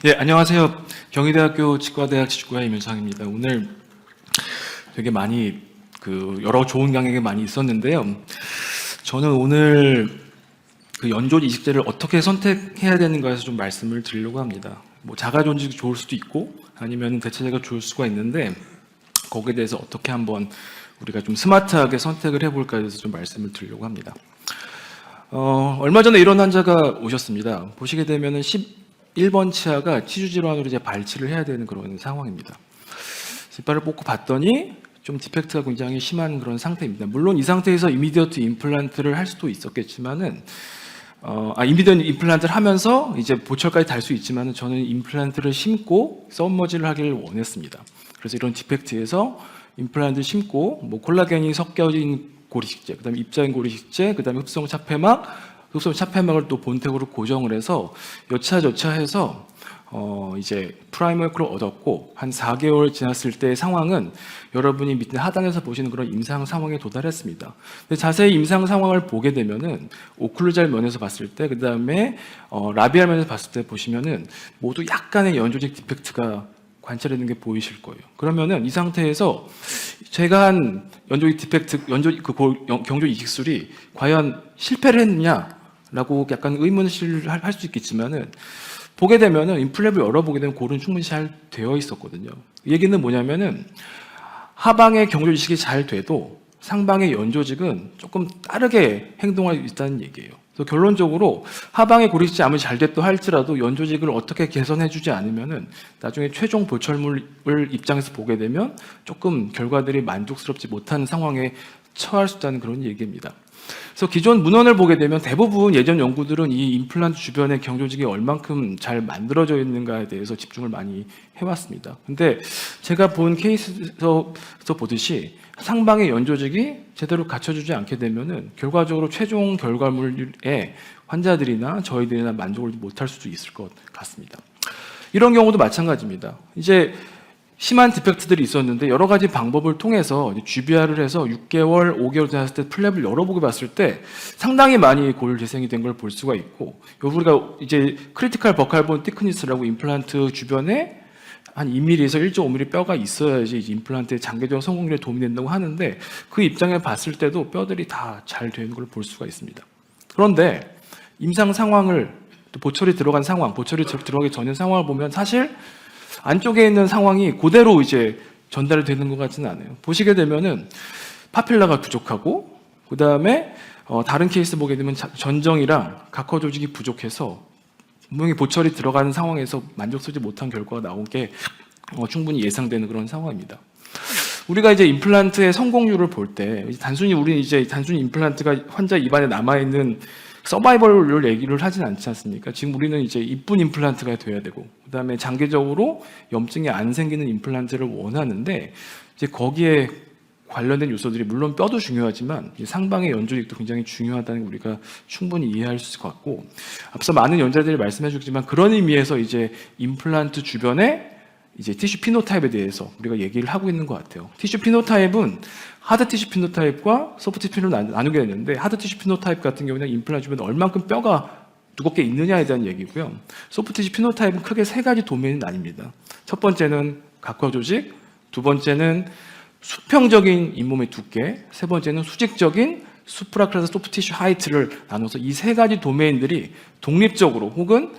네, 안녕하세요. 경희대학교 치과대학 치주과 임윤상입니다. 오늘 되게 많이 여러 좋은 강의가 많이 있었는데요. 저는 오늘 연존 이식제를 어떻게 선택해야 되는가에서 좀 말씀을 드리려고 합니다. 뭐 자가 존직이 좋을 수도 있고 아니면 대체제가 좋을 수가 있는데 거기에 대해서 어떻게 한번 우리가 좀 스마트하게 선택을 해볼까에 대해서 좀 말씀을 드리려고 합니다. 얼마 전에 이런 환자가 오셨습니다. 보시게 되면은 11번 치아가 치주 질환으로 이제 발치를 해야 되는 그런 상황입니다. 이빨을 뽑고 봤더니 좀 디펙트가 굉장히 심한 그런 상태입니다. 물론 이 상태에서 이미디어트 임플란트를 할 수도 있었겠지만은 이미디어트 임플란트를 하면서 이제 보철까지 달 수 있지만은 저는 임플란트를 심고 썸머지를 하기를 원했습니다. 그래서 이런 디펙트에서 임플란트를 심고 뭐 콜라겐이 섞여진 고리식제, 그다음에 입자인 고리식제, 그다음에 흡성 차폐막을 또 본텍으로 고정을 해서 여차저차해서 이제 프라이머를 얻었고 한 4개월 지났을 때의 상황은 여러분이 밑에 하단에서 보시는 그런 임상 상황에 도달했습니다. 근데 자세히 임상 상황을 보게 되면은 오클루잘 면에서 봤을 때, 그다음에 라비알 면에서 봤을 때 보시면은 모두 약간의 연조직 디펙트가 관찰되는 게 보이실 거예요. 그러면은 이 상태에서 제가 한 연조직 디펙트, 경조 이식술이 과연 실패를 했느냐라고 약간 의문실 할 수 있겠지만은 보게 되면은 임플랩을 열어보게 되면 골은 충분히 잘 되어 있었거든요. 이 얘기는 뭐냐면은 하방의 경조 이식이 잘 돼도 상방의 연조직은 조금 다르게 행동하고 있다는 얘기예요. 그래서 결론적으로 하방의 고리식이 아무리 잘 됐다 할지라도 연조직을 어떻게 개선해주지 않으면은 나중에 최종 보철물을 입장에서 보게 되면 조금 결과들이 만족스럽지 못한 상황에 처할 수 있다는 그런 얘기입니다. 그래서 기존 문헌을 보게 되면 대부분 예전 연구들은 이 임플란트 주변의 경조직이 얼만큼 잘 만들어져 있는가에 대해서 집중을 많이 해왔습니다. 근데 제가 본 케이스에서 보듯이 상방의 연조직이 제대로 갖춰주지 않게 되면은 결과적으로 최종 결과물에 환자들이나 저희들이나 만족을 못할 수도 있을 것 같습니다. 이런 경우도 마찬가지입니다. 이제 심한 디펙트들이 있었는데 여러 가지 방법을 통해서 GBR을 해서 6개월, 5개월 지났을 때 플랩을 열어보고 봤을 때 상당히 많이 골 재생이 된 걸 볼 수가 있고, 우리가 이제 크리티컬 버칼본 티크니스라고 임플란트 주변에 한 2mm에서 1.5mm 뼈가 있어야지 임플란트의 장기적 성공률에 도움이 된다고 하는데 그 입장에 봤을 때도 뼈들이 다 잘 되는 걸 볼 수가 있습니다. 그런데 임상 상황을, 또 보철이 들어간 상황, 보철이 들어가기 전의 상황을 보면 사실 안쪽에 있는 상황이 그대로 이제 전달이 되는 것 같지는 않아요. 보시게 되면은 파필라가 부족하고, 그 다음에 다른 케이스 보게 되면 전정이랑 각허 조직이 부족해서 분명히 보철이 들어가는 상황에서 만족스럽지 못한 결과가 나온 게 충분히 예상되는 그런 상황입니다. 우리가 이제 임플란트의 성공률을 볼 때 우리는 이제 단순히 임플란트가 환자 입안에 남아있는 서바이벌을 얘기를 하진 않지 않습니까? 지금 우리는 이제 이쁜 임플란트가 돼야 되고, 그 다음에 장기적으로 염증이 안 생기는 임플란트를 원하는데, 이제 거기에 관련된 요소들이 물론 뼈도 중요하지만 상방의 연조직도 굉장히 중요하다는 걸 우리가 충분히 이해할 수 있을 것 같고, 앞서 많은 연자들이 말씀해 주셨지만 그런 의미에서 이제 임플란트 주변에 이제 티슈 피노타입에 대해서 우리가 얘기를 하고 있는 것 같아요. 티슈 피노타입은 하드 티슈 피노타입과 소프트 티슈를 나누게 되는데, 하드 티슈 피노타입 같은 경우는 임플란트 주변에 얼만큼 뼈가 두껍게 있느냐에 대한 얘기고요. 소프트 티슈 피노타입은 크게 세 가지 도메인은 아닙니다. 첫 번째는 각화 조직, 두 번째는 수평적인 잇몸의 두께, 세 번째는 수직적인 수프라클라스 소프트 티슈 하이트를 나눠서 이 세 가지 도메인들이 독립적으로 혹은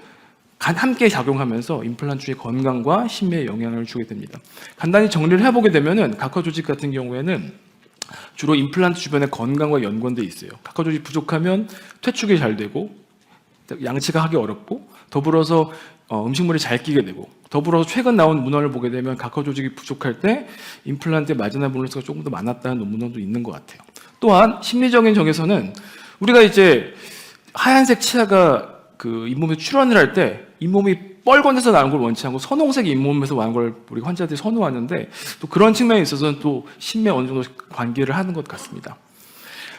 함께 작용하면서 임플란트 주의 건강과 심미에 영향을 주게 됩니다. 간단히 정리를 해보게 되면은 각화 조직 같은 경우에는 주로 임플란트 주변의 건강과 연관돼 있어요. 각화 조직 부족하면 퇴축이 잘 되고 양치가 하기 어렵고, 더불어서 음식물이 잘 끼게 되고, 더불어서 최근 나온 문헌을 보게 되면 각화 조직이 부족할 때 임플란트의 마지나 볼루스가 조금 더 많았다는 논문도 있는 것 같아요. 또한 심리적인 점에서는 우리가 이제 하얀색 치아가 잇몸에 출현을 할 때 잇몸이 뻘건해서 나온 걸 원치 않고 선홍색 잇몸에서 나온 걸 우리 환자들이 선호하는데, 또 그런 측면에 있어서는 또 심미에 어느 정도 관계를 하는 것 같습니다.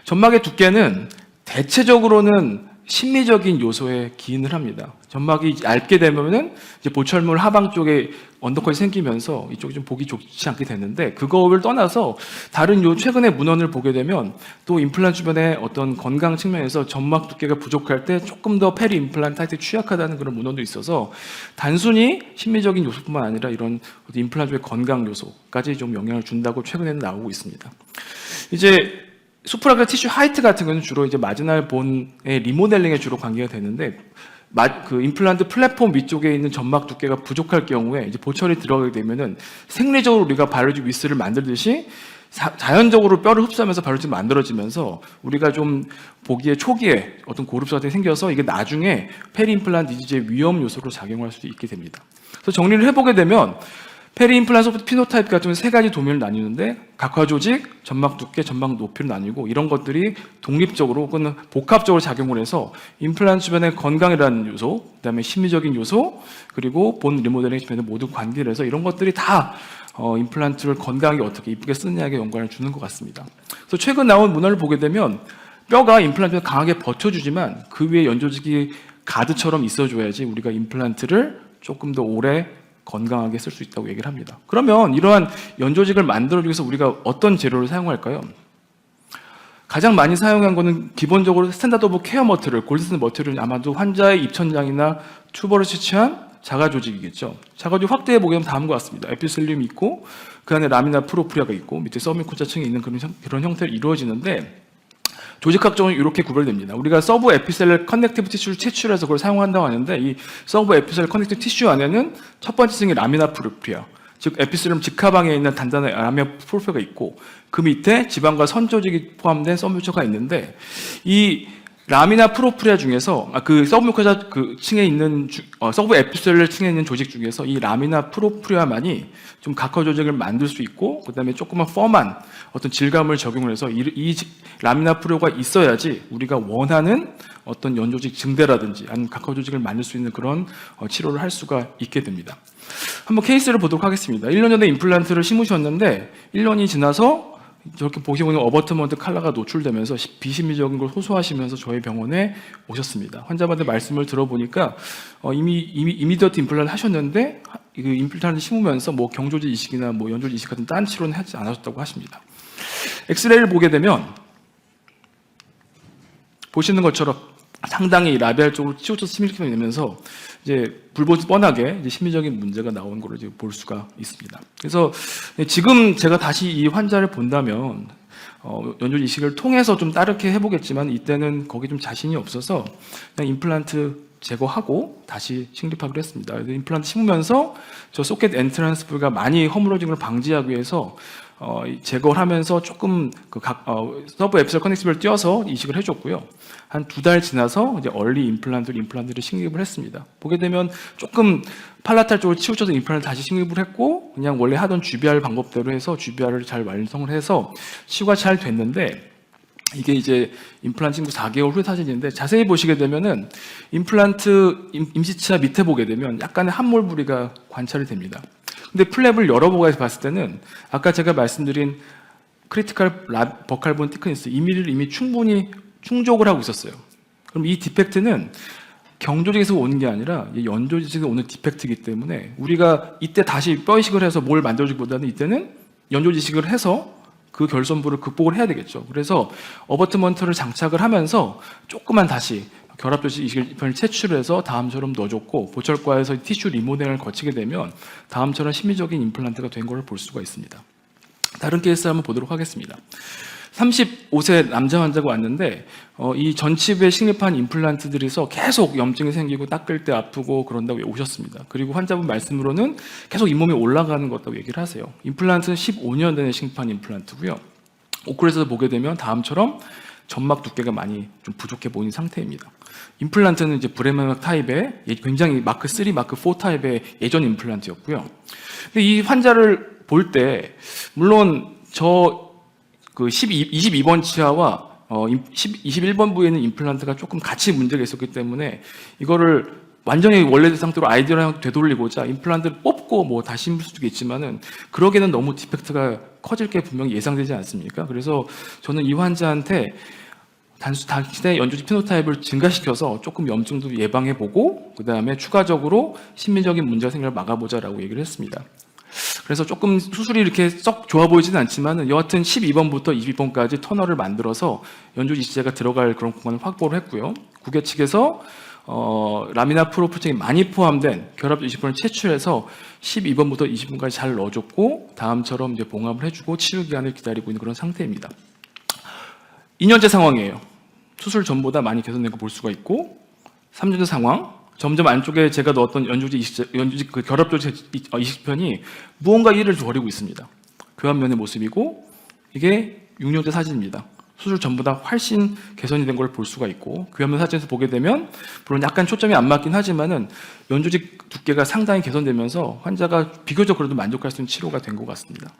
점막의 두께는 대체적으로는 심미적인 요소에 기인을 합니다. 점막이 얇게 되면은 이제 보철물 하방 쪽에 언더컷이 생기면서 이쪽이 좀 보기 좋지 않게 됐는데, 그거를 떠나서 다른 최근의 문헌을 보게 되면 또 임플란트 주변에 어떤 건강 측면에서 점막 두께가 부족할 때 조금 더 페리 임플란트 할때 취약하다는 그런 문헌도 있어서 단순히 심미적인 요소뿐만 아니라 이런 임플란트 주변의 건강 요소까지 좀 영향을 준다고 최근에는 나오고 있습니다. 이제 수프라겔 티슈 하이트 같은 경우는 주로 이제 마지날 본의 리모델링에 주로 관계가 되는데, 그 임플란트 플랫폼 위쪽에 있는 점막 두께가 부족할 경우에 이제 보철이 들어가게 되면은 생리적으로 우리가 바이오로직 위스를 만들듯이 자연적으로 뼈를 흡수하면서 바이오로직이 만들어지면서 우리가 좀 보기에 초기에 어떤 고립사가 생겨서 이게 나중에 페리 임플란트 디지즈의 위험 요소로 작용할 수도 있게 됩니다. 그래서 정리를 해보게 되면 페리 임플란트 소프트 피노타입 같은 경우는 세 가지 도면을 나뉘는데, 각화 조직, 점막 두께, 점막 높이로 나뉘고, 이런 것들이 독립적으로 혹은 복합적으로 작용을 해서 임플란트 주변의 건강이라는 요소, 그다음에 심리적인 요소, 그리고 본 리모델링 주변에 모두 관계를 해서 이런 것들이 다 임플란트를 건강하게 어떻게 이쁘게 쓰느냐에 연관을 주는 것 같습니다. 그래서 최근 나온 문헌을 보게 되면 뼈가 임플란트를 강하게 버텨주지만 그 위에 연조직이 가드처럼 있어줘야지 우리가 임플란트를 조금 더 오래 건강하게 쓸 수 있다고 얘기를 합니다. 그러면 이러한 연조직을 만들어주기 위해서 우리가 어떤 재료를 사용할까요? 가장 많이 사용한 거는 기본적으로 스탠다드 오브 케어 머티리얼, 골드스탠 머티리얼은 아마도 환자의 입천장이나 튜버를 채취한 자가조직이겠죠. 자가조직 확대해 보게 되면 다음과 같습니다. 에피셀리움이 있고 그 안에 라미나 프로프리아가 있고 밑에 서브뮤코자층이 있는 그런 형태로 이루어지는데, 조직학적으로 이렇게 구별됩니다. 우리가 서브 에피셀 커넥티브 티슈를 채취해서 그걸 사용한다고 하는데, 이 서브 에피셀 커넥티브 티슈 안에는 첫 번째 층이 라미나 프로프리아, 즉 에피셀룸 직하방에 있는 단단한 라미나 프로프리아가 있고, 그 밑에 지방과 선조직이 포함된 서브뮤코가 있는데, 이 라미나 프로프리아 중에서 그 서브뮤코자 그 층에 있는 서브 에피셀 층에 있는 조직 중에서 이 라미나 프로프리아만이 좀 각화 조직을 만들 수 있고, 그다음에 조그만 펌한 어떤 질감을 적용을 해서 이 라미나 프로가 있어야지 우리가 원하는 어떤 연조직 증대라든지 아니면 각화 조직을 만들 수 있는 그런 치료를 할 수가 있게 됩니다. 한번 케이스를 보도록 하겠습니다. 1년 전에 임플란트를 심으셨는데 1년이 지나서 저렇게 보시고 있는 어버트먼트 칼라가 노출되면서 비심리적인 걸 호소하시면서 저희 병원에 오셨습니다. 환자분들 말씀을 들어보니까 이미 이미디어트 임플란트 하셨는데 그 임플란트 심으면서 뭐 경조직 이식이나 뭐 연조직 이식 같은 딴 치료는 하지 않으셨다고 하십니다. 엑스레이를 보게 되면 보시는 것처럼 상당히 라비알 쪽으로 치우쳐서 심리기가 되면서 이제 불보듯 뻔하게 이제 심리적인 문제가 나오는 걸 이제 볼 수가 있습니다. 그래서 지금 제가 다시 이 환자를 본다면 연조직 이식을 통해서 좀 다르게 해보겠지만, 이때는 거기 좀 자신이 없어서 그냥 임플란트 제거하고 다시 식립하기로 했습니다. 그래서 임플란트 심으면서 저 소켓 엔트런스 부위가 많이 허물어진 걸 방지하기 위해서 제거를 하면서 조금 서브 에피셀 커넥티브를 띄워서 이식을 해줬고요. 한 2달 지나서 이제 얼리 임플란트를 식립을 했습니다. 보게 되면 조금 팔라탈 쪽으로 치우쳐서 임플란트 다시 식립을 했고, 그냥 원래 하던 GBR 방법대로 해서 GBR을 잘 완성을 해서 치유가 잘 됐는데, 이게 이제 임플란트 친구 4개월 후의 사진인데, 자세히 보시게 되면은 임플란트 임시치아 밑에 보게 되면 약간의 함몰 부위가 관찰이 됩니다. 근데 플랩을 열어보고 봤을 때는 아까 제가 말씀드린 크리티컬 버칼본 티크니스 2mm를 이미 충분히 충족을 하고 있었어요. 그럼 이 디펙트는 경조직에서 오는 게 아니라 연조직에서 오는 디펙트이기 때문에 우리가 이때 다시 뼈 이식을 해서 뭘 만들어주기보다는 이때는 연조직 이식을 해서 그 결손부를 극복을 해야 되겠죠. 그래서 어버트먼트를 장착을 하면서 조금만 다시 결합조직 이식을 채취를 해서 다음처럼 넣어줬고, 보철과에서 티슈 리모델링을 거치게 되면 다음처럼 심미적인 임플란트가 된 것을 볼 수가 있습니다. 다른 케이스 한번 보도록 하겠습니다. 35세 남자 환자가 왔는데 이 전치부에 식립한 임플란트들에서 계속 염증이 생기고 닦을 때 아프고 그런다고 오셨습니다. 그리고 환자분 말씀으로는 계속 잇몸이 올라가는 것 같다고 얘기를 하세요. 임플란트는 15년 전에 식립한 임플란트고요. 오클에서 보게 되면 다음처럼 점막 두께가 많이 좀 부족해 보이는 상태입니다. 임플란트는 이제 브레멘 타입의 굉장히 마크 3, 마크 4 타입의 예전 임플란트였고요. 근데 이 환자를 볼 때 물론 그 22번 치아와 21번 부위에는 임플란트가 조금 같이 문제가 있었기 때문에 이거를 완전히 원래 상태로 아이디어랑 되돌리고자 임플란트를 뽑고 뭐 다시 심을 수도 있지만은 그러기에는 너무 디펙트가 커질 게 분명히 예상되지 않습니까? 그래서 저는 이 환자한테 당신의 연조직 피노타입을 증가시켜서 조금 염증도 예방해보고 그 다음에 추가적으로 심리적인 문제가 생기를 막아보자라고 얘기를 했습니다. 그래서 조금 수술이 이렇게 썩 좋아 보이지는 않지만 여하튼 12번부터 22번까지 터널을 만들어서 연조직 이식제가 들어갈 그런 공간을 확보를 했고요. 국외 측에서 라미나 프로프텍이 많이 포함된 결합 20번을 채취해서 12번부터 20번까지 잘 넣어줬고 다음처럼 이제 봉합을 해주고 치유 기간을 기다리고 있는 그런 상태입니다. 2년째 상황이에요. 수술 전보다 많이 개선된 거 볼 수가 있고 3년째 상황, 점점 안쪽에 제가 넣었던 연조직 그 결합조직 이식편이 무언가 일을 벌이고 있습니다. 교합면의 모습이고 이게 6년째 사진입니다. 수술 전보다 훨씬 개선이 된 걸 볼 수가 있고 교합면 사진에서 보게 되면 물론 약간 초점이 안 맞긴 하지만은 연조직 두께가 상당히 개선되면서 환자가 비교적 그래도 만족할 수 있는 치료가 된 것 같습니다.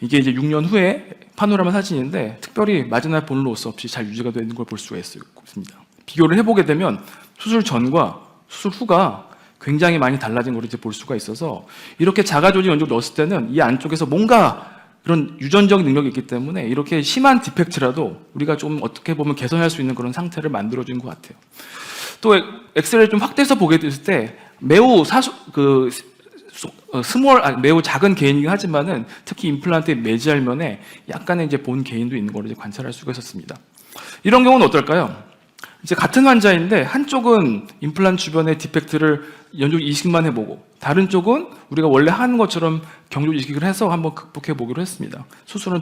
이게 이제 6년 후에 파노라마 사진인데 특별히 마지막 본 로스 없이 잘 유지가 되는 걸 볼 수가 있습니다. 비교를 해보게 되면 수술 전과 수술 후가 굉장히 많이 달라진 걸 이제 볼 수가 있어서 이렇게 자가조직 연조를 넣었을 때는 이 안쪽에서 뭔가 그런 유전적 능력이 있기 때문에 이렇게 심한 디펙트라도 우리가 좀 어떻게 보면 개선할 수 있는 그런 상태를 만들어준 것 같아요. 또 엑스레이를 좀 확대해서 보게 됐을 때 매우 매우 작은 개인이긴 하지만은 특히 임플란트의 매지알면에 약간의 이제 본 개인도 있는 걸 이제 관찰할 수가 있었습니다. 이런 경우는 어떨까요? 이제 같은 환자인데 한쪽은 임플란트 주변의 디펙트를 연조직 이식만 해보고 다른 쪽은 우리가 원래 하는 것처럼 경조 이식을 해서 한번 극복해 보기로 했습니다. 수술은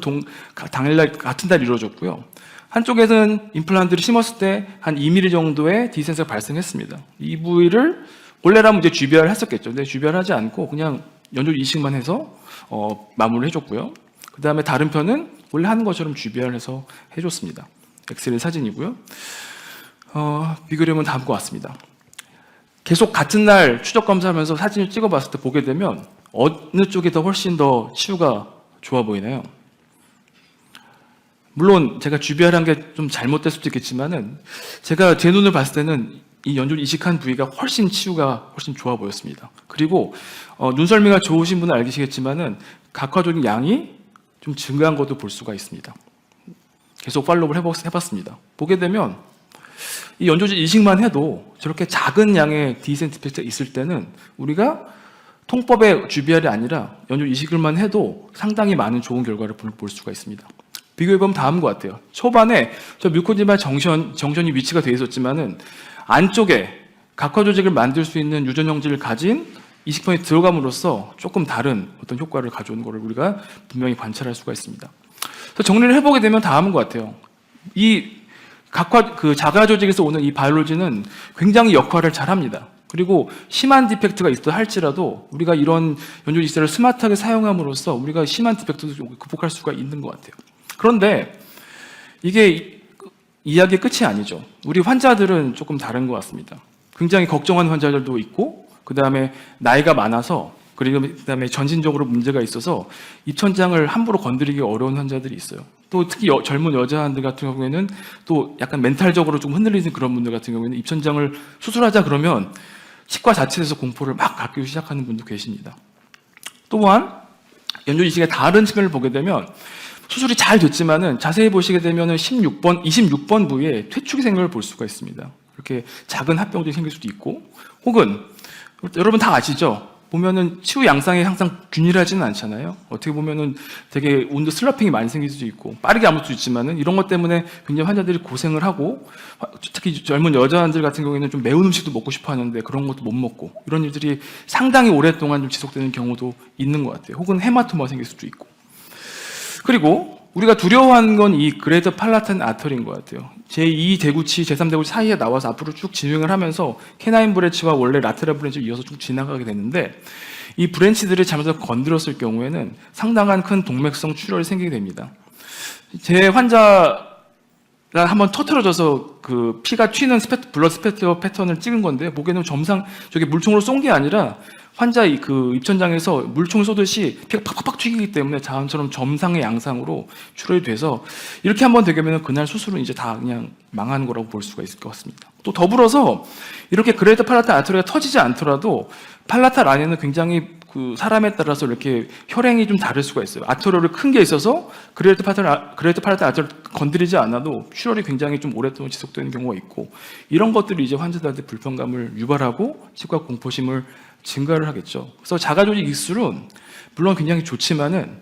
당일날 같은 날 이루어졌고요. 한쪽에서는 임플란트를 심었을 때 한 2mm 정도의 디센스가 발생했습니다. 이 부위를 원래라면 이제 GBR을 했었겠죠. 근데 GBR을 하지 않고 그냥 연조직 이식만 해서 마무리를 해줬고요. 그 다음에 다른 편은 원래 하는 것처럼 GBR을 해서 해줬습니다. 엑스레이 사진이고요. 비교를 하면 다음과 같습니다. 계속 같은 날 추적 검사하면서 사진을 찍어봤을 때 보게 되면 어느 쪽이 더 훨씬 더 치유가 좋아 보이나요? 물론 제가 GBR 한 게 좀 잘못될 수도 있겠지만은 제가 제 눈을 봤을 때는 이 연조직 이식한 부위가 훨씬 치유가 훨씬 좋아 보였습니다. 그리고 눈썰미가 좋으신 분은 알겠지만은 각화적인 양이 좀 증가한 것도 볼 수가 있습니다. 계속 팔로우를 해봤습니다. 보게 되면 이 연조직 이식만 해도 저렇게 작은 양의 디센티펙트가 있을 때는 우리가 통법의 GBR이 아니라 연조직 이식을만 해도 상당히 많은 좋은 결과를 볼 수가 있습니다. 비교해보면 다음과 같아요. 초반에 저 뮤코지마 정션이 위치가 되어 있었지만은 안쪽에 각화 조직을 만들 수 있는 유전 형질을 가진 이식편이 들어감으로써 조금 다른 어떤 효과를 가져오는 것을 우리가 분명히 관찰할 수가 있습니다. 그래서 정리를 해보게 되면 다음과 같아요. 이 자가 조직에서 오는 이 바이올로지는 굉장히 역할을 잘합니다. 그리고 심한 디펙트가 있다 할지라도 우리가 이런 연조직 이식제를 스마트하게 사용함으로써 우리가 심한 디펙트도 극복할 수가 있는 것 같아요. 그런데 이게 이야기의 끝이 아니죠. 우리 환자들은 조금 다른 것 같습니다. 굉장히 걱정하는 환자들도 있고 그 다음에 나이가 많아서 그리고 그다음에 전신적으로 문제가 있어서 입천장을 함부로 건드리기 어려운 환자들이 있어요. 또 특히 젊은 여자들 같은 경우에는 또 약간 멘탈적으로 좀 흔들리는 그런 분들 같은 경우에는 입천장을 수술하자 그러면 치과 자체에서 공포를 막 갖기 시작하는 분도 계십니다. 또한 연조직 이식의 다른 측면을 보게 되면 수술이 잘 됐지만은 자세히 보시게 되면은 26번 부위에 퇴축이 생긴 걸 볼 수가 있습니다. 이렇게 작은 합병증이 생길 수도 있고, 혹은 여러분 다 아시죠? 보면은 치유 양상이 항상 균일하지는 않잖아요. 어떻게 보면은 되게 운드 슬러핑이 많이 생길 수도 있고 빠르게 아물 수도 있지만은 이런 것 때문에 굉장히 환자들이 고생을 하고 특히 젊은 여자들 같은 경우에는 좀 매운 음식도 먹고 싶어 하는데 그런 것도 못 먹고 이런 일들이 상당히 오랫동안 좀 지속되는 경우도 있는 것 같아요. 혹은 헤마토마가 생길 수도 있고. 그리고 우리가 두려워하는 건 이 그레이터 팔라탄 아터리인 것 같아요. 제2 대구치, 제3 대구치 사이에 나와서 앞으로 쭉 진행을 하면서 케나인 브랜치와 원래 라테랄 브랜치를 이어서 쭉 지나가게 되는데 이 브랜치들이 잘못해서 건드렸을 경우에는 상당한 큰 동맥성 출혈이 생기게 됩니다. 제 환자가 한번 터트려져서 그 피가 튀는 블러드 스패터 패턴을 찍은 건데 보기에는 저게 물총으로 쏜 게 아니라 환자 그 입천장에서 물총을 쏘듯이 피가 팍팍팍 튀기기 때문에 자원처럼 점상의 양상으로 출혈이 돼서 이렇게 한번 되게 되면 그날 수술은 이제 다 그냥 망하는 거라고 볼 수가 있을 것 같습니다. 또 더불어서 이렇게 그레이터 팔라탈 아터리가 터지지 않더라도 팔라탈 안에는 굉장히 그 사람에 따라서 이렇게 혈행이 좀 다를 수가 있어요. 아테리올이 큰 게 있어서 그레이트 파라트 아테리올 건드리지 않아도 출혈이 굉장히 좀 오랫동안 지속되는 경우가 있고, 이런 것들이 이제 환자들한테 불편감을 유발하고 치과 공포심을 증가를 하겠죠. 그래서 자가조직 익술은 물론 굉장히 좋지만은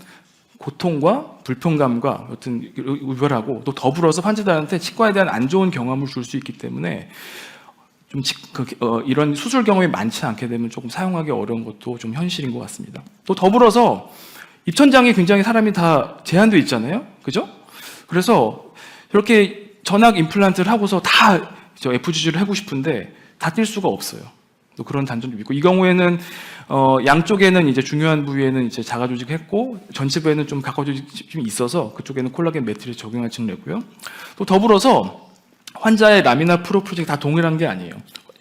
고통과 불편감과 어떤 유발하고, 또 더불어서 환자들한테 치과에 대한 안 좋은 경험을 줄 수 있기 때문에 좀 이런 수술 경험이 많지 않게 되면 조금 사용하기 어려운 것도 좀 현실인 것 같습니다. 또 더불어서 입천장이 굉장히 사람이 다 제한되어 있잖아요, 그죠? 그래서 이렇게 전악 임플란트를 하고서 다 FGG를 하고 싶은데 다 뛸 수가 없어요. 또 그런 단점도 있고, 이 경우에는 양쪽에는 이제 중요한 부위에는 이제 자가조직했고 전치부에는 좀 각화조직이 있어서 그쪽에는 콜라겐 매트리스 적용할 측내고요. 또 더불어서 환자의 라미나 프로폴직이 다 동일한 게 아니에요.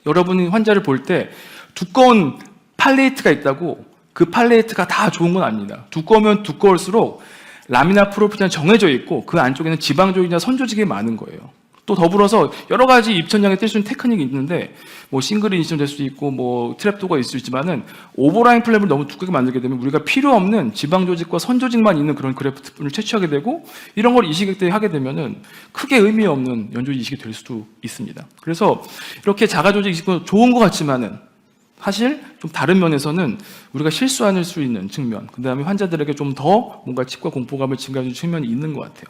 여러분이 환자를 볼 때 두꺼운 팔레이트가 있다고 그 팔레이트가 다 좋은 건 아닙니다. 두꺼우면 두꺼울수록 라미나 프로폴직은 정해져 있고 그 안쪽에는 지방조직이나 선조직이 많은 거예요. 또 더불어서 여러 가지 입천장에 뗄 수 있는 테크닉이 있는데, 뭐 싱글 인시전 될 수도 있고 뭐 트랩도가 있을 수 있지만은 오버라인 플랩을 너무 두껍게 만들게 되면 우리가 필요 없는 지방 조직과 선 조직만 있는 그런 그래프트를 채취하게 되고, 이런 걸 이식 때 하게 되면은 크게 의미 없는 연조직 이식이 될 수도 있습니다. 그래서 이렇게 자가 조직 이식은 좋은 것 같지만은 사실 좀 다른 면에서는 우리가 실수할 수 있는 측면, 그 다음에 환자들에게 좀 더 뭔가 치과 공포감을 증가해주는 측면이 있는 것 같아요.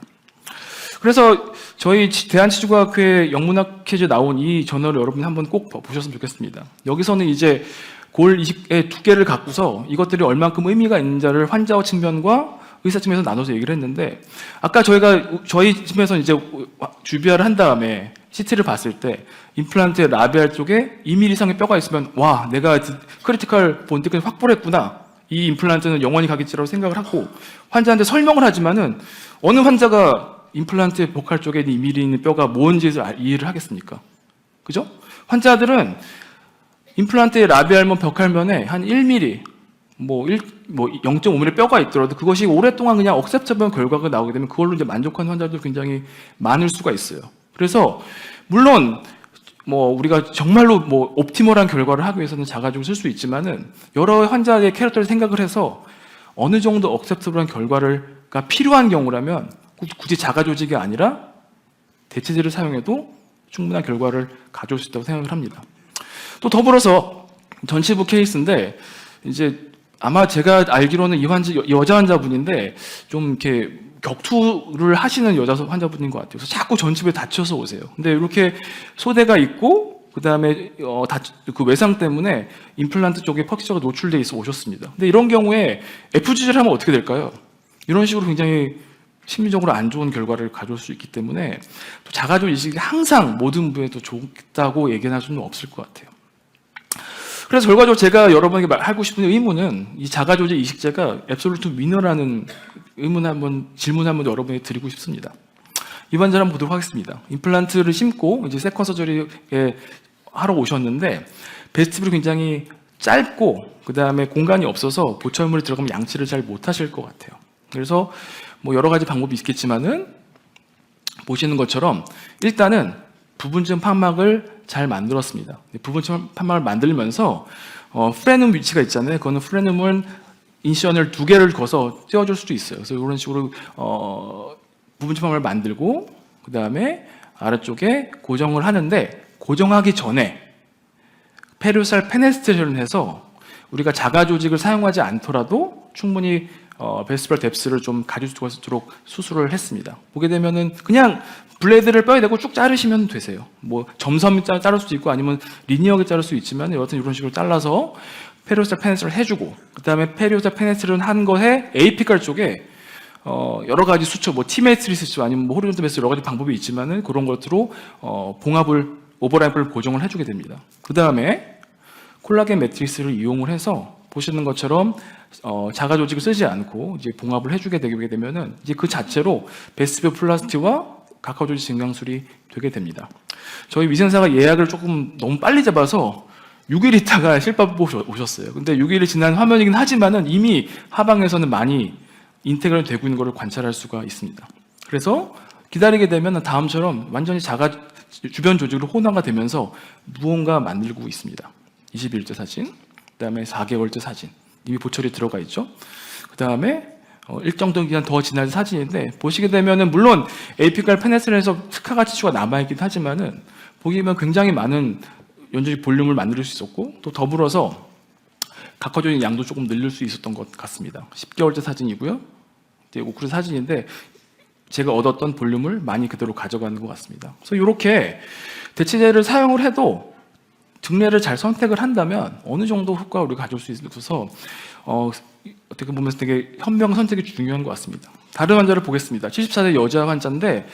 그래서 저희 대한치주과학회 영문학 퀴즈에 나온 이 저널을 여러분이 한번 꼭 보셨으면 좋겠습니다. 여기서는 이제 골 이식의 두께를 갖고서 이것들이 얼만큼 의미가 있는지를 환자 측면과 의사 측면에서 나눠서 얘기를 했는데, 아까 저희 팀에서 이제 주비아를 한 다음에 CT를 봤을 때 임플란트의 라비알 쪽에 2mm 이상의 뼈가 있으면 와, 내가 크리티컬 본드까지 확보를 했구나, 이 임플란트는 영원히 가겠지라고 생각을 하고 환자한테 설명을 하지만은 어느 환자가 임플란트의 보컬 쪽에 2mm 있는 뼈가 뭔지를 이해를 하겠습니까? 그죠? 환자들은 임플란트의 라비알면 벽할면에 한 1mm, 뭐 0.5mm 뼈가 있더라도 그것이 오랫동안 그냥 억셉터블한 결과가 나오게 되면 그걸로 이제 만족하는 환자들 굉장히 많을 수가 있어요. 그래서 물론 뭐 우리가 정말로 뭐 옵티멀한 결과를 하기 위해서는 자가적으로 쓸 수 있지만은 여러 환자의 캐릭터를 생각을 해서 어느 정도 억셉터블한 결과가 필요한 경우라면 굳이 자가조직이 아니라 대체제를 사용해도 충분한 결과를 가져올 수 있다고 생각을 합니다. 또 더불어서 전치부 케이스인데, 이제 아마 제가 알기로는 이 여자 환자분인데 좀 이렇게 격투를 하시는 여자 환자분인 것 같아요. 그래서 자꾸 전치부에 다쳐서 오세요. 근데 이렇게 소대가 있고 그다음에 그 외상 때문에 임플란트 쪽에 퍽시처가 노출돼 있어 오셨습니다. 근데 이런 경우에 FGG를 하면 어떻게 될까요? 이런 식으로 굉장히 심리적으로 안 좋은 결과를 가져올 수 있기 때문에 또 자가조직 이식이 항상 모든 부분에 또 좋다고 얘기할 수는 없을 것 같아요. 그래서 결과적으로 제가 여러분에게 하고 싶은 의문은, 이 자가조직 이식제가 앱솔루트 위너라는 질문 한번 여러분에게 드리고 싶습니다. 이 환자를 한번 보도록 하겠습니다. 임플란트를 심고 이제 세컨 서저리에 하러 오셨는데 베스티뷴이 굉장히 짧고 그 다음에 공간이 없어서 보철물이 들어가면 양치를 잘 못하실 것 같아요. 그래서 뭐 여러 가지 방법이 있겠지만은 보시는 것처럼 일단은 부분점 판막을 잘 만들었습니다. 부분점 판막을 만들면서 프레눔 위치가 있잖아요. 그거는 프레눔은 인시언을 2개를 거서 떼어줄 수도 있어요. 그래서 이런 식으로 부분점 판막을 만들고 그 다음에 아래쪽에 고정을 하는데, 고정하기 전에 페리오살 페네스트레이션을 해서 우리가 자가 조직을 사용하지 않더라도 충분히 베스트럴 뎁스를 좀 가질 수 있도록 수술을 했습니다. 보게 되면은 그냥 블레이드를 뼈에 대고 쭉 자르시면 되세요. 뭐 점섬 자를 수도 있고 아니면 리니어하게 자를 수 있지만 여하튼 이런 식으로 잘라서 페리오살 페네스트를 해주고, 그 다음에 페리오살 페네스트를 한 거에 에이피칼 쪽에 여러 가지 수초, 뭐 티메트리스 아니면 뭐 호리존탈 메스 여러 가지 방법이 있지만은 그런 것으로 봉합을 오버램프를 고정을 해주게 됩니다. 그 다음에 콜라겐 매트리스를 이용을 해서 보시는 것처럼 자가 조직을 쓰지 않고 이제 봉합을 해주게 되게 되면은 이제 그 자체로 베스티뷴 플라스티와 각화 조직 증강술이 되게 됩니다. 저희 위생사가 예약을 조금 너무 빨리 잡아서 6일 있다가 실밥 보고 오셨어요. 근데 6일이 지난 화면이긴 하지만은 이미 하방에서는 많이 인테그럴 되고 있는 것을 관찰할 수가 있습니다. 그래서 기다리게 되면 다음처럼 완전히 주변 조직으로 혼화가 되면서 무언가 만들고 있습니다. 21일째 사진, 그 다음에 4개월째 사진. 이미 보철이 들어가 있죠. 그 다음에 일정 기간 더 지난 사진인데 보시게 되면은 물론 에이피칼 페네스렌에서 특화가 치수가 남아있긴 하지만은 보기에는 굉장히 많은 연주직 볼륨을 만들 수 있었고 또 더불어서 각화적인 양도 조금 늘릴 수 있었던 것 같습니다. 10개월째 사진이고요. 오크루 사진인데 제가 얻었던 볼륨을 많이 그대로 가져가는 것 같습니다. 그래서 이렇게 대체제를 사용을 해도 등례를 잘 선택을 한다면 어느 정도 효과를 우리가 가져올 수 있어서 어떻게 보면 되게 현명 선택이 중요한 것 같습니다. 다른 환자를 보겠습니다. 74세 여자 환자인데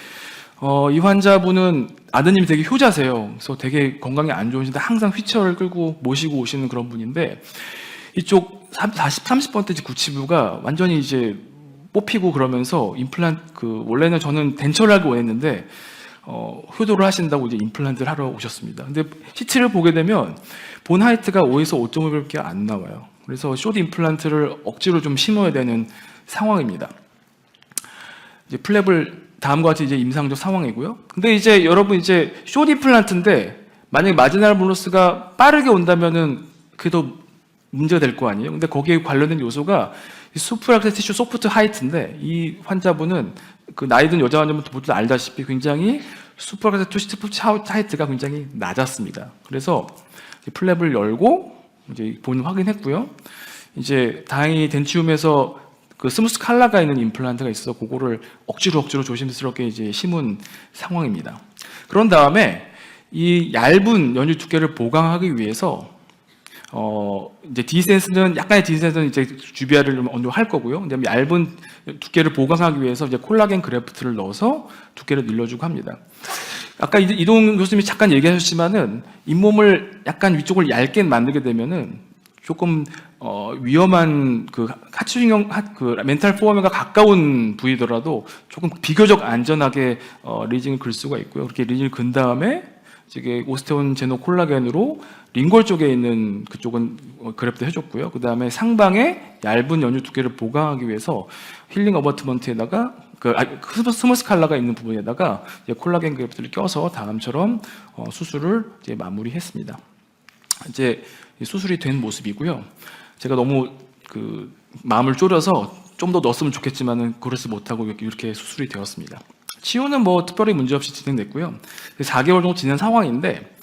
이 환자분은 아드님이 되게 효자세요. 그래서 되게 건강이 안 좋으신데 항상 휠체어를 끌고 모시고 오시는 그런 분인데 이쪽 30번대 구치부가 완전히 이제 뽑히고 그러면서 임플란트 원래는 저는 덴처를 하기 원했는데 효도를 하신다고 이제 임플란트를 하러 오셨습니다. 근데 CT를 보게 되면 본 하이트가 5에서 5.5밖에 안 나와요. 그래서 숏 임플란트를 억지로 좀 심어야 되는 상황입니다. 이제 플랩을 다음과 같이 이제 임상적 상황이고요. 근데 이제 여러분 이제 숏 임플란트인데 만약에 마지날 볼러스가 빠르게 온다면은 그게 더 문제가 될 거 아니에요. 근데 거기에 관련된 요소가 수프락세 티슈 소프트 하이트인데 이 환자분은 그 나이 든 여자 환자분 모두 알다시피 굉장히 수프락세 티슈 소프트 하이트가 굉장히 낮았습니다. 그래서 플랩을 열고 이제 본 확인했고요. 이제 다행히 덴티움에서 그 스무스 칼라가 있는 임플란트가 있어서 그거를 억지로 조심스럽게 이제 심은 상황입니다. 그런 다음에 이 얇은 연유 두께를 보강하기 위해서 이제 디센스는 약간의 디센스는 이제 주비아를 좀 어느 정도 할 거고요. 그다음에 얇은 두께를 보강하기 위해서 이제 콜라겐 그래프트를 넣어서 두께를 늘려주고 합니다. 아까 이동 교수님이 잠깐 얘기하셨지만은 잇몸을 약간 위쪽을 얇게 만들게 되면은 조금 위험한 그 하추신경 그 멘탈 포어면과 가까운 부위더라도 조금 비교적 안전하게 리징을 글 수가 있고요. 그렇게 리징을 근 다음에 이게 오스테온 제노 콜라겐으로 링골 쪽에 있는 그쪽은 그래프트 해줬고요. 그 다음에 상방에 얇은 연유 두께를 보강하기 위해서 힐링 어버트먼트에다가 스머스 칼라가 있는 부분에다가 이제 콜라겐 그래프트를 껴서 다음처럼 수술을 이제 마무리했습니다. 이제 수술이 된 모습이고요. 제가 너무 그 마음을 졸여서 좀 더 넣었으면 좋겠지만은 그러지 못하고 이렇게 수술이 되었습니다. 치유는 뭐 특별히 문제 없이 진행됐고요. 4개월 정도 지난 상황인데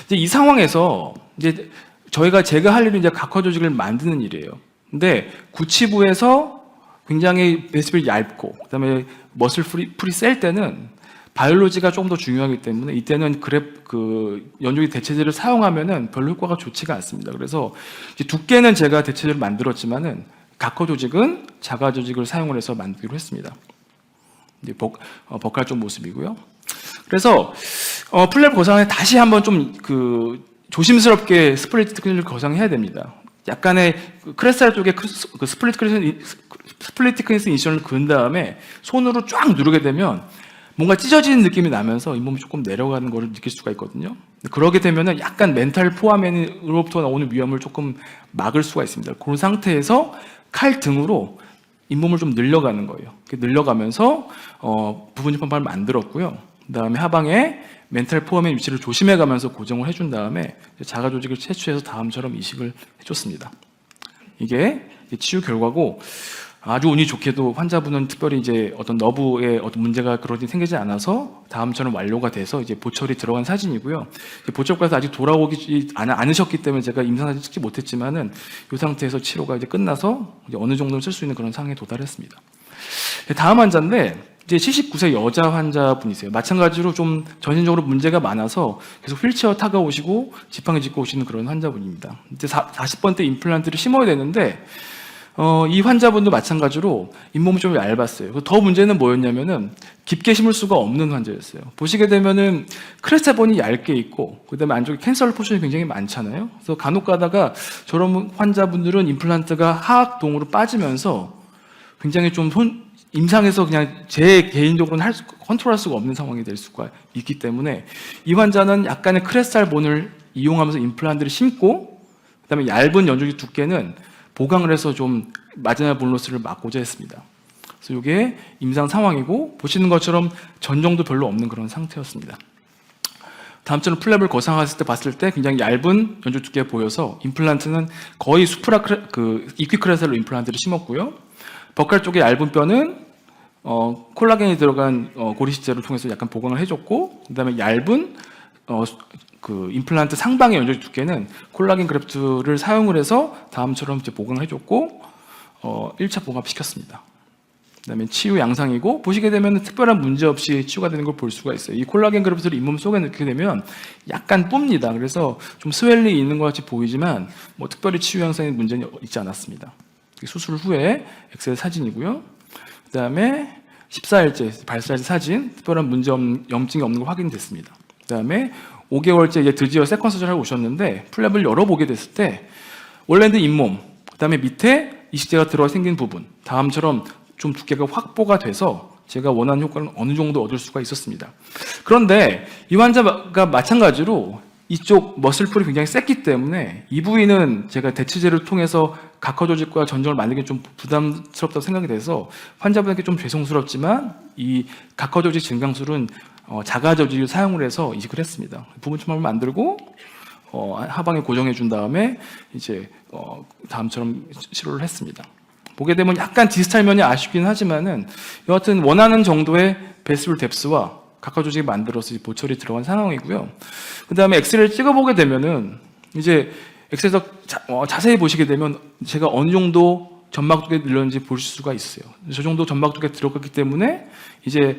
이제 이 상황에서 이제 제가 할 일은 이제 각화 조직을 만드는 일이에요. 근데 구치부에서 굉장히 베스필이 얇고 그다음에 머슬 풀이 셀 때는 바이올로지가 조금 더 중요하기 때문에 이때는 연조기 대체제를 사용하면은 별로 효과가 좋지가 않습니다. 그래서 이제 두께는 제가 대체제를 만들었지만은 각화 조직은 자가 조직을 사용을 해서 만들기로 했습니다. 이제 버칼 쪽 모습이고요. 그래서 플랩 거상에 다시 한번 좀 조심스럽게 스플리트 클린을 거상해야 됩니다. 약간의 크레스탈 쪽에 스플리트 클린스 인시션을 그은 다음에 손으로 쫙 누르게 되면 뭔가 찢어지는 느낌이 나면서 잇몸이 조금 내려가는 것을 느낄 수가 있거든요. 그러게 되면은 약간 멘탈 포함으로부터 나오는 위험을 조금 막을 수가 있습니다. 그런 상태에서 칼 등으로 잇몸을 좀 늘려가는 거예요. 늘려가면서 부분 집합을 만들었고요. 그 다음에 하방에 멘탈 포함의 위치를 조심해가면서 고정을 해준 다음에 자가 조직을 채취해서 다음처럼 이식을 해줬습니다. 이게 치유 결과고 아주 운이 좋게도 환자분은 특별히 이제 어떤 너브에 어떤 문제가 그러지 생기지 않아서 다음처럼 완료가 돼서 이제 보철이 들어간 사진이고요. 보철과에서 아직 돌아오지 않으셨기 때문에 제가 임상사진 찍지 못했지만은 이 상태에서 치료가 이제 끝나서 이제 어느 정도는 쓸 수 있는 그런 상황에 도달했습니다. 다음 환자인데 이제 79세 여자 환자분이세요. 마찬가지로 좀 전신적으로 문제가 많아서 계속 휠체어 타고 오시고 지팡이 짚고 오시는 그런 환자분입니다. 이제 40번대 임플란트를 심어야 되는데 이 환자분도 마찬가지로 잇몸이 좀 얇았어요. 더 문제는 뭐였냐면은 깊게 심을 수가 없는 환자였어요. 보시게 되면은 크레스테본이 얇게 있고 그다음에 안쪽에 캔슬 포션이 굉장히 많잖아요. 그래서 간혹 가다가 저런 환자분들은 임플란트가 하악동으로 빠지면서 굉장히 좀 임상에서 그냥 제 개인적으로는 컨트롤할 수가 없는 상황이 될 수가 있기 때문에 이 환자는 약간의 크레스탈본을 이용하면서 임플란트를 심고 그다음에 얇은 연조기 두께는 보강을 해서 좀 마지막 볼러스를 막고자 했습니다. 그래서 이게 임상 상황이고 보시는 것처럼 전정도 별로 없는 그런 상태였습니다. 다음처럼 플랩을 거상했을 때 봤을 때 굉장히 얇은 연조 두께가 보여서 임플란트는 거의 이퀴크레셀로 임플란트를 심었고요. 버칼 쪽에 얇은 뼈는 콜라겐이 들어간 고리시제를 통해서 약간 보강을 해줬고, 그다음에 얇은 임플란트 상방의 연조 두께는 콜라겐 그래프트를 사용을 해서 다음처럼 이제 보강을 해줬고 1차 봉합시켰습니다. 그다음에 치유 양상이고, 보시게 되면 특별한 문제 없이 치유가 되는 걸 볼 수가 있어요. 이 콜라겐 그래프트를 잇몸 속에 넣게 되면 약간 뿝니다. 그래서 좀 스웰링이 있는 것 같이 보이지만 뭐 특별히 치유 양상에 문제는 있지 않았습니다. 수술 후에 엑스레이 사진이고요. 그다음에 14일째 발사지 사진, 특별한 염증이 없는 거 확인됐습니다. 그다음에 5개월째 이제 드디어 세컨 서저를 하고 오셨는데, 플랩을 열어보게 됐을 때 원래는 잇몸, 그다음에 밑에 이식제가 들어 생긴 부분, 다음처럼 좀 두께가 확보가 돼서 제가 원하는 효과를 어느 정도 얻을 수가 있었습니다. 그런데 이 환자가 마찬가지로 이쪽 머슬풀이 굉장히 셌기 때문에 이 부위는 제가 대치제를 통해서 각화 조직과 전정을 만들기 좀 부담스럽다고 생각이 돼서 환자분에게 좀 죄송스럽지만 이 각화 조직 증강술은 자가 조직을 사용을 해서 이식을 했습니다. 부분침합을 만들고 하방에 고정해 준 다음에 이제 다음처럼 치료를 했습니다. 보게 되면 약간 디스탈 면이 아쉽긴 하지만은 여하튼 원하는 정도의 베스볼 뎁스와 각화 조직이 만들어서 보철이 들어간 상황이고요. 그 다음에 엑스레이를 찍어보게 되면은 이제 엑스에서 자세히 보시게 되면 제가 어느 정도 점막 두께 늘렸는지 볼 수가 있어요. 저 정도 점막 두께 들어갔기 때문에 이제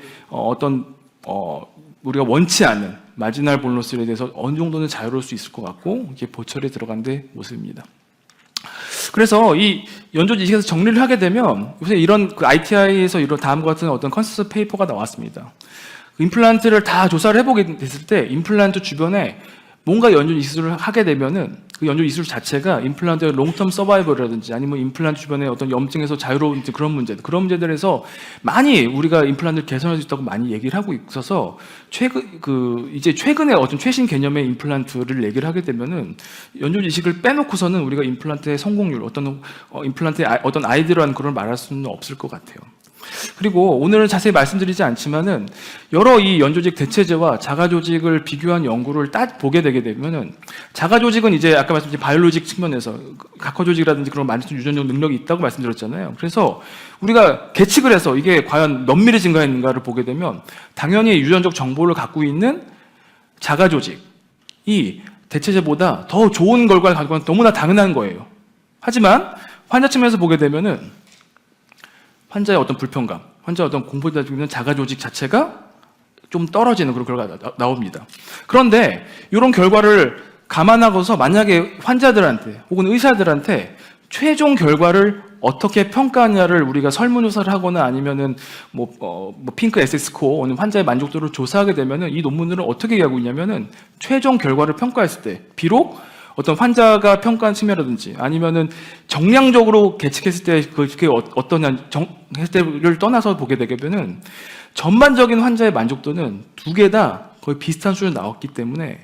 우리가 원치 않는 마지널 볼로스에 대해서 어느 정도는 자유로울 수 있을 것 같고, 이게 보철이 들어간 데 모습입니다. 그래서 이 연조 이식에서 정리를 하게 되면 요새 이런 ITI에서 이런 다음과 같은 어떤 컨센서스 페이퍼가 나왔습니다. 임플란트를 다 조사를 해보게 됐을 때 임플란트 주변에 뭔가 연조 이식을 하게 되면은 그 연조 이식 자체가 임플란트의 롱텀 서바이벌이라든지 아니면 임플란트 주변에 어떤 염증에서 자유로운 그런 문제들에서 많이 우리가 임플란트를 개선할 수 있다고 많이 얘기를 하고 있어서 이제 최근에 어떤 최신 개념의 임플란트를 얘기를 하게 되면은 연조 이식을 빼놓고서는 우리가 임플란트의 성공률, 임플란트의 어떤 아이디어라는 그걸 말할 수는 없을 것 같아요. 그리고 오늘은 자세히 말씀드리지 않지만은 여러 이 연조직 대체제와 자가조직을 비교한 연구를 보게 되게 되면은 자가조직은 이제 아까 말씀드린 바이올로직 측면에서 각화조직이라든지 그런 만성 유전적 능력이 있다고 말씀드렸잖아요. 그래서 우리가 계측을 해서 이게 과연 몇 미리 증가했는가를 보게 되면 당연히 유전적 정보를 갖고 있는 자가조직이 대체제보다 더 좋은 결과를 가지고 있는 너무나 당연한 거예요. 하지만 환자 측면에서 보게 되면은 환자의 어떤 불편감, 환자의 어떤 공포에 따지는 자가조직 자체가 좀 떨어지는 그런 결과가 나옵니다. 그런데 이런 결과를 감안하고서 만약에 환자들한테 혹은 의사들한테 최종 결과를 어떻게 평가하냐를 우리가 설문조사를 하거나 아니면은 핑크 SS 스코어, 환자의 만족도를 조사하게 되면은 이 논문들은 어떻게 얘기하고 있냐면은 최종 결과를 평가했을 때 비록 어떤 환자가 평가한 측면이라든지 아니면은 정량적으로 계측했을 때 그게 어떠냐 를 떠나서 보게 되면은 전반적인 환자의 만족도는 두 개 다 거의 비슷한 수준이 나왔기 때문에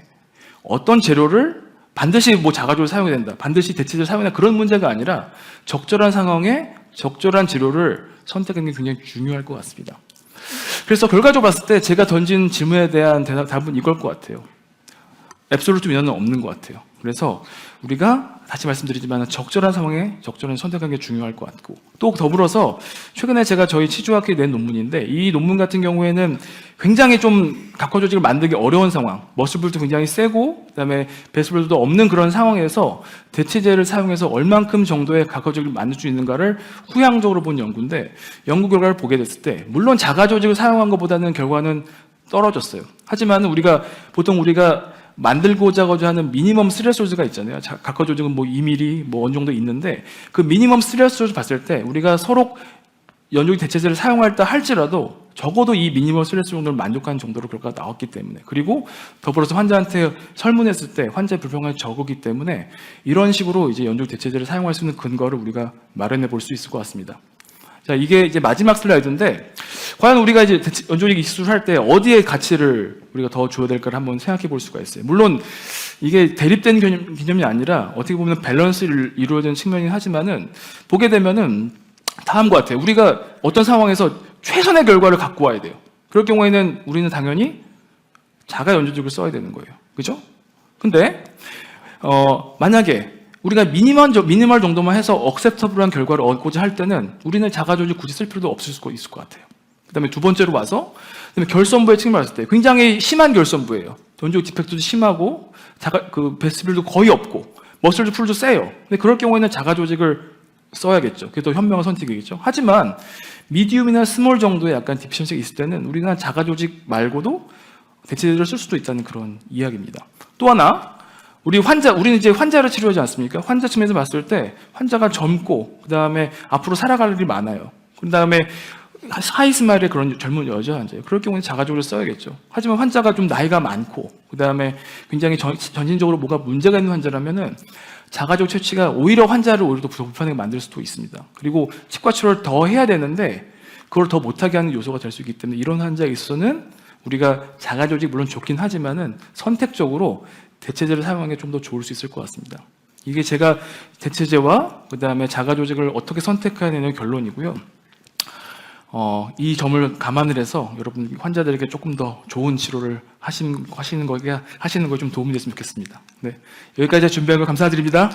어떤 재료를 반드시 자가조를 사용해야 된다, 반드시 대체제를 사용해야 된다 그런 문제가 아니라 적절한 상황에 적절한 재료를 선택하는 게 굉장히 중요할 것 같습니다. 그래서 결과적으로 봤을 때 제가 던진 질문에 대한 답은 이걸 것 같아요. 앱솔루트 위너는 없는 것 같아요. 그래서 우리가 다시 말씀드리지만 적절한 상황에 적절한 선택하는 게 중요할 것 같고, 또 더불어서 최근에 제가 저희 치주학회에 낸 논문인데 이 논문 같은 경우에는 굉장히 좀 각화 조직을 만들기 어려운 상황, 머슬불도 굉장히 세고 그다음에 베스불도 없는 그런 상황에서 대체제를 사용해서 얼만큼 정도의 각화 조직을 만들 수 있는가를 후향적으로 본 연구인데, 연구 결과를 보게 됐을 때 물론 자가 조직을 사용한 것보다는 결과는 떨어졌어요. 하지만 보통 우리가 만들고자 하는 미니멈 스레스홀드가 있잖아요. 각화 조직은 2mm 어느 정도 있는데 그 미니멈 스레스홀드 봤을 때 우리가 서로 연조직 대체제를 사용할다 할지라도 적어도 이 미니멈 스레스홀드 정도를 만족하는 정도로 결과가 나왔기 때문에, 그리고 더불어서 환자한테 설문했을 때 환자의 불편감이 적었기 때문에 이런 식으로 이제 연조직 대체제를 사용할 수 있는 근거를 우리가 마련해 볼 수 있을 것 같습니다. 자, 이게 이제 마지막 슬라이드인데 과연 우리가 이제 연조직 이식술을 할 때 어디에 가치를 우리가 더 줘야 될까를 한번 생각해 볼 수가 있어요. 물론 이게 대립된 개념이 아니라 어떻게 보면 밸런스를 이루어지는 측면이긴 하지만은 보게 되면은 다음과 같아요. 우리가 어떤 상황에서 최선의 결과를 갖고 와야 돼요. 그럴 경우에는 우리는 당연히 자가 연조직을 써야 되는 거예요. 그죠? 근데 만약에 우리가 미니멀 정도만 해서 억셉터블한 결과를 얻고자 할 때는 우리는 자가 조직 굳이 쓸 필요도 없을 수 있을 것 같아요. 그다음에 두 번째로 와서 그다음에 결선부의 측면을 봤을 때 굉장히 심한 결선부예요. 연조직 디펙트도 심하고 베스빌도 거의 없고 머슬도 풀도 세요. 근데 그럴 경우에는 자가 조직을 써야겠죠. 그게 더 현명한 선택이겠죠. 하지만 미디움이나 스몰 정도의 약간 디피션시가 있을 때는 우리가 자가 조직 말고도 대체제를 쓸 수도 있다는 그런 이야기입니다. 또 하나, 우리는 이제 환자를 치료하지 않습니까? 환자 측면에서 봤을 때 환자가 젊고 그 다음에 앞으로 살아갈 일이 많아요. 그 다음에 하이스마일의 그런 젊은 여자 환자예요. 그럴 경우는 자가적으로 써야겠죠. 하지만 환자가 좀 나이가 많고 그 다음에 굉장히 전신적으로 뭐가 문제가 있는 환자라면은 자가적 채취가 오히려 환자를 오히려 더 불편하게 만들 수도 있습니다. 그리고 치과 치료를 더 해야 되는데 그걸 더 못하게 하는 요소가 될 수 있기 때문에 이런 환자에 있어서는 우리가 자가조직 물론 좋긴 하지만은 선택적으로 대체제를 사용하는 게 좀 더 좋을 수 있을 것 같습니다. 이게 제가 대체제와 그 다음에 자가조직을 어떻게 선택해야 되는 결론이고요. 이 점을 감안을 해서 여러분 환자들에게 조금 더 좋은 치료를 하시는 거에 좀 도움이 됐으면 좋겠습니다. 네, 여기까지 준비한 거 감사드립니다.